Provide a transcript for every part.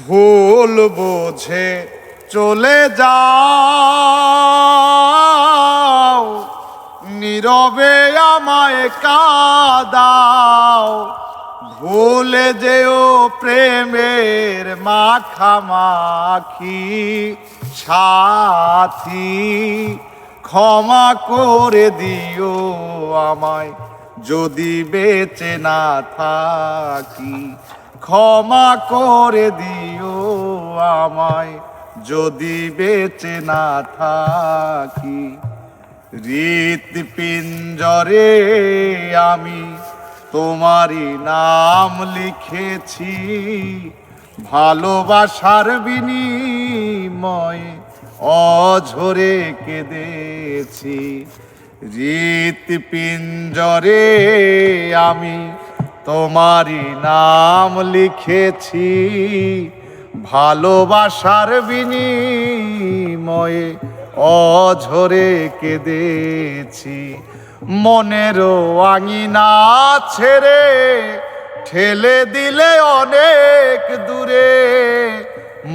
ভুল বুঝে চলে যাও, নীরবে আমায় কাঁদাও। ভুলে যেও প্রেমের মাখামাখি সাথী, ক্ষমা করে দিও আমায় যদি বেঁচে না থাকি। ক্ষমা করে দিও আমায় যদি বেঁচে না থাকি। হৃৎপিঞ্জরে আমি তোমারই নাম লিখেছি, ভালোবাসার বিনিময়ে অঝরে কেঁদেছি। হৃৎপিঞ্জরে আমি তোমারই নাম লিখেছি, ভালোবাসার বিনিময়ে অঝরে কেঁদেছি। মনেরও আঙিনা ছেড়ে ঠেলে দিলে অনেক দূরে,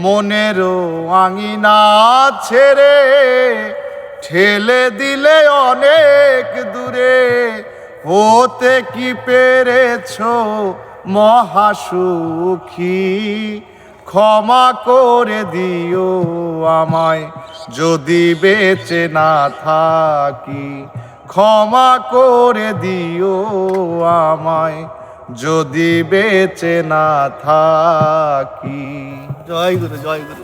মনেরও আঙিনা ছেড়ে ঠেলে দিলে অনেক দূরে। হতে কি পেরেছো মহাসুখী, ক্ষমা করে দিও আমায় যদি বেঁচে না থাকি। ক্ষমা করে দিও আমায় যদি বেঁচে না থাকি। জয় গুরু, জয় গুরু।